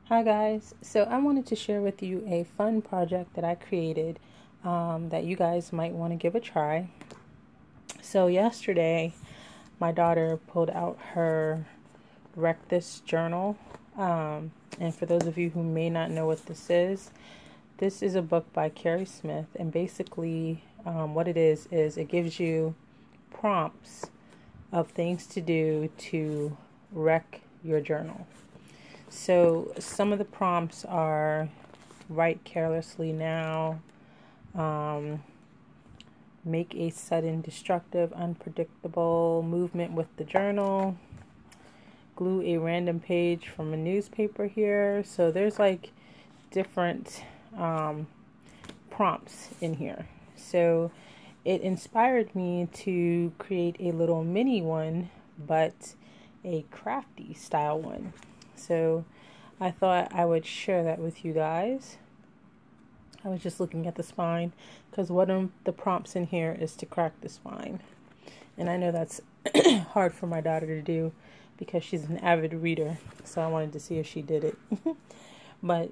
Hi guys, so I wanted to share with you a fun project that I created that you guys might want to give a try. So yesterday my daughter pulled out her Wreck This journal, and for those of you who may not know what this is a book by Carrie Smith, and basically what it is it gives you prompts of things to do to wreck your journal. So some of the prompts are: write carelessly now, make a sudden, destructive, unpredictable movement with the journal, glue a random page from a newspaper here. So there's like different prompts in here. So it inspired me to create a little mini one, but a crafty style one. So I thought I would share that with you guys. I was just looking at the spine because one of the prompts in here is to crack the spine. And I know that's hard for my daughter to do because she's an avid reader. So I wanted to see if she did it.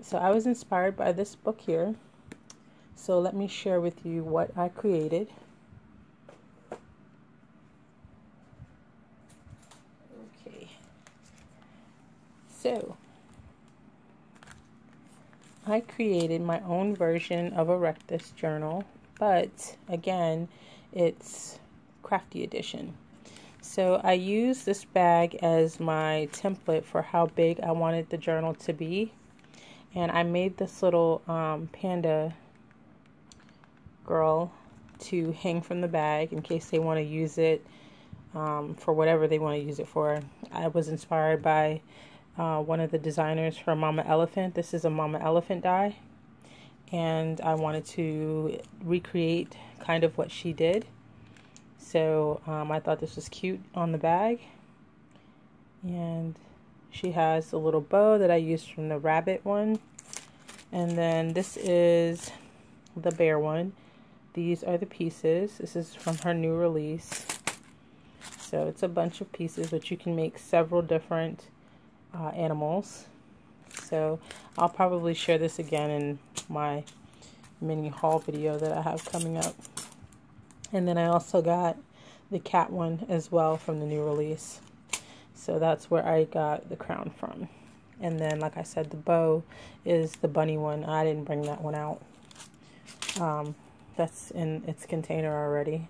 So I was inspired by this book here. So let me share with you what I created. Okay. So I created my own version of a Wreck This journal, but again, it's Crafty edition. So I used this bag as my template for how big I wanted the journal to be, and I made this little panda girl to hang from the bag in case they want to use it for whatever they want to use it for. I was inspired by one of the designers for Mama Elephant. This is a Mama Elephant die, and I wanted to recreate kind of what she did. So I thought this was cute on the bag, and she has a little bow that I used from the rabbit one, and then this is the bear one. These are the pieces. This is from her new release. So it's a bunch of pieces, but you can make several different animals. So I'll probably share this again in my mini haul video that I have coming up. And then I also got the cat one as well from the new release. So that's where I got the crown from. And then, like I said, the bow is the bunny one. I didn't bring that one out. That's in its container already.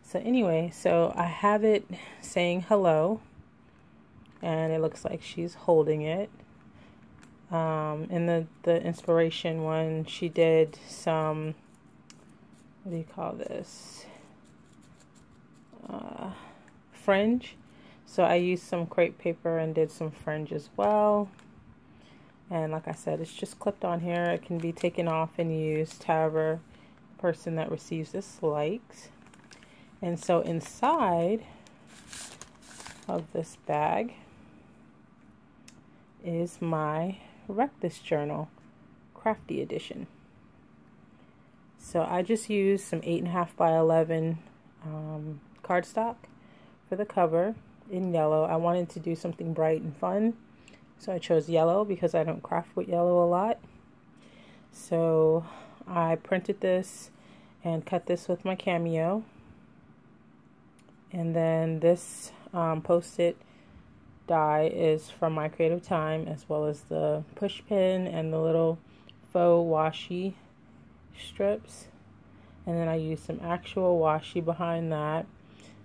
So anyway, so I have it saying hello, and it looks like she's holding it. In the inspiration one, she did some, what do you call this? Fringe. So I used some crepe paper and did some fringe as well. And like I said, it's just clipped on here. It can be taken off and used however the person that receives this likes. And so inside of this bag is my Wreck This journal, Crafty edition. So I just used some 8.5 by 11 cardstock for the cover in yellow. I wanted to do something bright and fun, so I chose yellow because I don't craft with yellow a lot. So I printed this and cut this with my Cameo. And then this post-it die is from my Creative Time, as well as the push pin and the little faux washi strips. And then I used some actual washi behind that.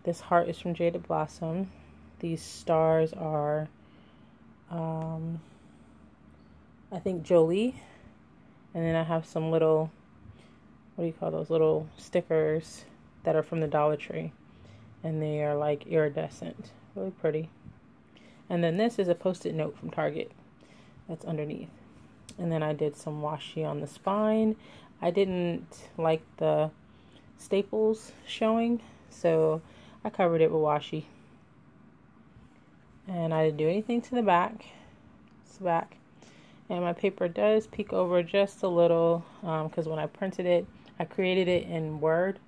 This heart is from Jaded Blossom. These stars are I think Jolie. And then I have some little, what do you call those, little stickers that are from the Dollar Tree, and they are like iridescent, really pretty. And then this is a post-it note from Target that's underneath. And then I did some washi on the spine. I didn't like the staples showing, so I covered it with washi. And I didn't do anything to the back. It's the back. And my paper does peek over just a little because when I printed it, I created it in Word.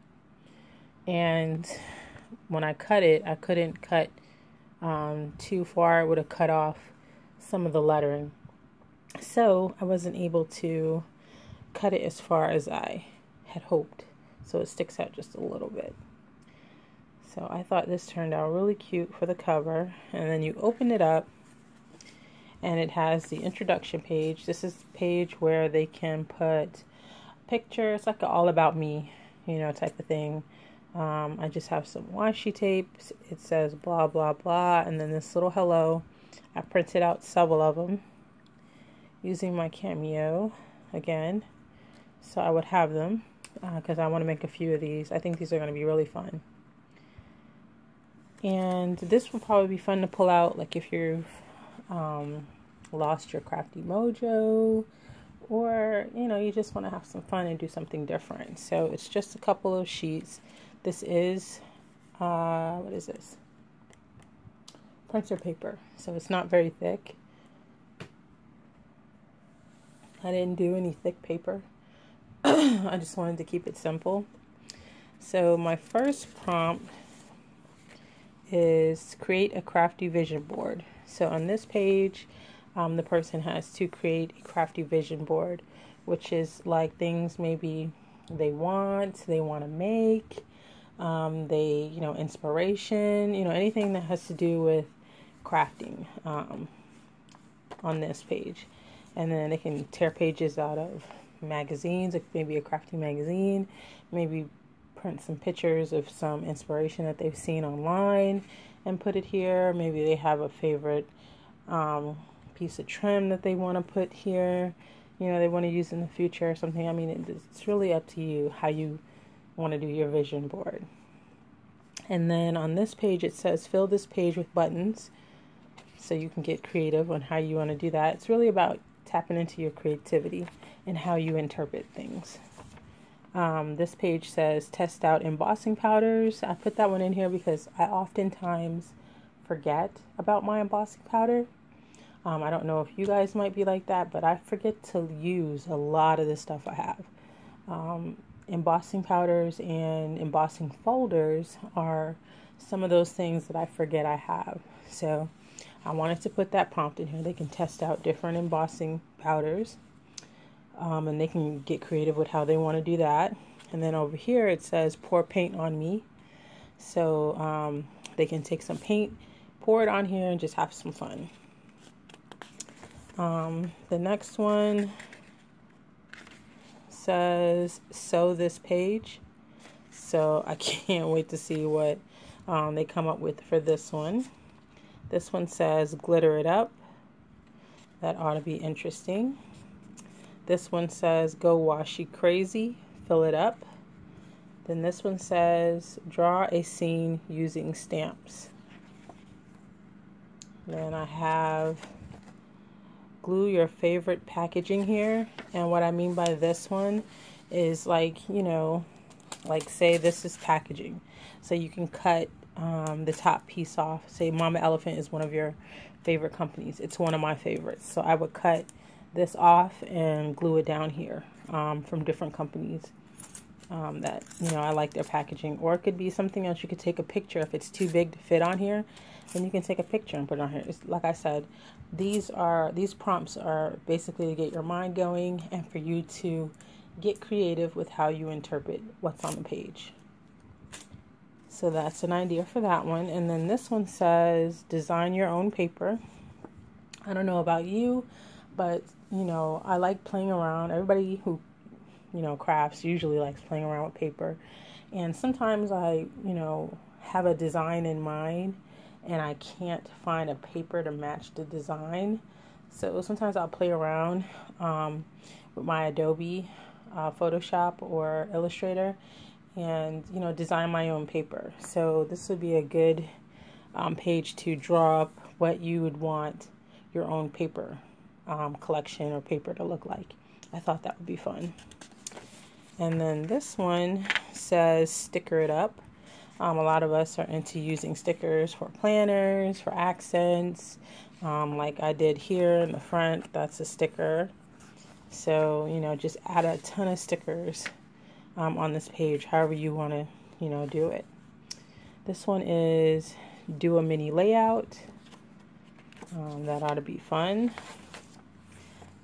And when I cut it, I couldn't cut too far. It would have cut off some of the lettering. So I wasn't able to cut it as far as I had hoped. So it sticks out just a little bit. So I thought this turned out really cute for the cover. And then you open it up and it has the introduction page. This is the page where they can put pictures, like an all about me, you know, type of thing. I just have some washi tape. It says blah, blah, blah. And then this little hello. I printed out several of them using my Cameo again. So I would have them because I want to make a few of these. I think these are going to be really fun. And this will probably be fun to pull out, like if you've lost your crafty mojo, or you know, you just want to have some fun and do something different. So it's just a couple of sheets. This is what is this? Printer paper. So it's not very thick. I didn't do any thick paper. I just wanted to keep it simple. So my first prompt is create a crafty vision board. So on this page, the person has to create a crafty vision board, which is like things maybe they want to make, you know, inspiration, you know, anything that has to do with crafting on this page. And then they can tear pages out of magazines, like maybe a crafty magazine, maybe print some pictures of some inspiration that they've seen online and put it here. Maybe they have a favorite piece of trim that they want to put here, you know, they want to use in the future or something. I mean, it's really up to you how you want to do your vision board. And then on this page it says fill this page with buttons, so you can get creative on how you want to do that. It's really about tapping into your creativity and how you interpret things. This page says test out embossing powders. I put that one in here because I oftentimes forget about my embossing powder. I don't know if you guys might be like that, but I forget to use a lot of the stuff I have. Embossing powders and embossing folders are some of those things that I forget I have. So I wanted to put that prompt in here. They can test out different embossing powders, and they can get creative with how they want to do that. And then over here it says pour paint on me. So they can take some paint, pour it on here, and just have some fun. The next one says sew this page. So I can't wait to see what they come up with for this one. This one says glitter it up. That ought to be interesting. This one says go washi crazy, fill it up. Then this one says draw a scene using stamps. Then I have glue your favorite packaging here. And what I mean by this one is, like, you know, like say this is packaging. So you can cut the top piece off. Say Mama Elephant is one of your favorite companies. It's one of my favorites. So I would cut this off and glue it down here from different companies that, you know, I like their packaging. Or it could be something else. You could take a picture. If it's too big to fit on here, then you can take a picture and put it on here. It's, like I said, these prompts are basically to get your mind going and for you to get creative with how you interpret what's on the page. So that's an idea for that one. And then this one says design your own paper. I don't know about you, but you know, I like playing around. Everybody who, you know, crafts usually likes playing around with paper. And sometimes I, you know, have a design in mind and I can't find a paper to match the design. So sometimes I'll play around with my Adobe Photoshop or Illustrator and, you know, design my own paper. So this would be a good page to draw up what you would want your own paper collection or paper to look like. I thought that would be fun. And then this one says sticker it up. A lot of us are into using stickers for planners, for accents, like I did here in the front. That's a sticker. So, you know, just add a ton of stickers on this page, however you want to, you know, do it. This one is do a mini layout. That ought to be fun.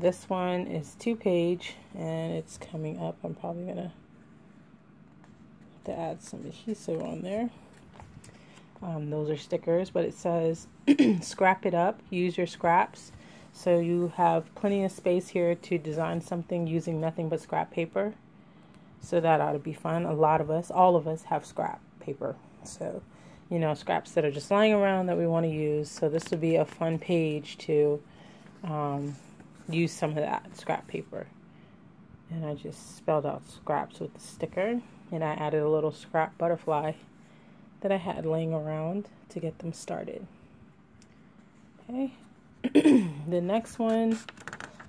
This one is 2-page and it's coming up. I'm probably gonna have to add some adhesive on there. Those are stickers, but it says scrap it up, use your scraps. So you have plenty of space here to design something using nothing but scrap paper. So that ought to be fun. A lot of us, all of us, have scrap paper. So, you know, scraps that are just lying around that we want to use. So this would be a fun page to use some of that scrap paper. And I just spelled out scraps with the sticker. And I added a little scrap butterfly that I had laying around to get them started. Okay. The next one,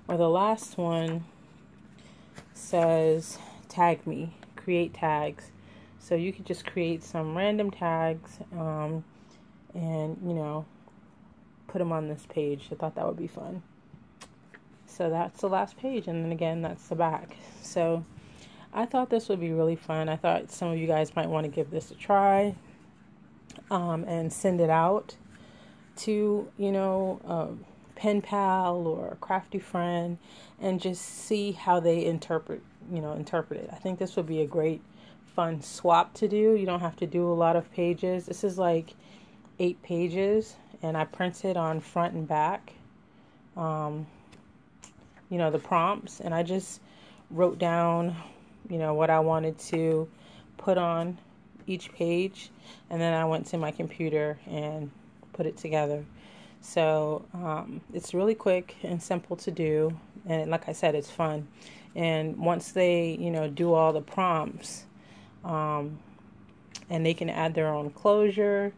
or the last one, says tag me, create tags. So you could just create some random tags and, you know, put them on this page. I thought that would be fun. So that's the last page, and then again, that's the back. So I thought this would be really fun. I thought some of you guys might want to give this a try and send it out to, you know, a pen pal or a crafty friend, and just see how they interpret it. I think this would be a great fun swap to do. You don't have to do a lot of pages. This is like 8 pages, and I printed on front and back, you know, the prompts, and I just wrote down, you know, what I wanted to put on each page, and then I went to my computer and put it together. So it's really quick and simple to do, and like I said, it's fun. And once they, you know, do all the prompts, and they can add their own closure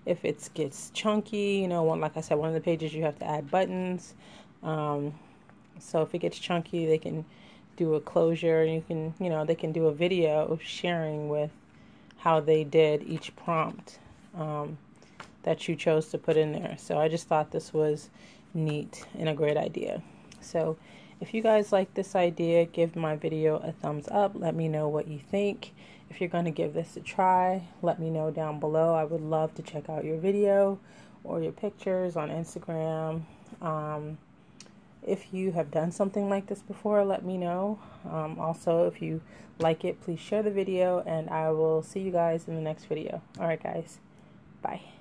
if it gets chunky, you know, like I said, one of the pages you have to add buttons. So if it gets chunky, they can do a closure, and you can, you know, they can do a video sharing with how they did each prompt that you chose to put in there. So I just thought this was neat and a great idea. So if you guys like this idea, give my video a thumbs up. Let me know what you think. If you're going to give this a try, let me know down below. I would love to check out your video or your pictures on Instagram. If you have done something like this before, let me know. Also, if you like it, please share the video, and I will see you guys in the next video. Alright guys, bye.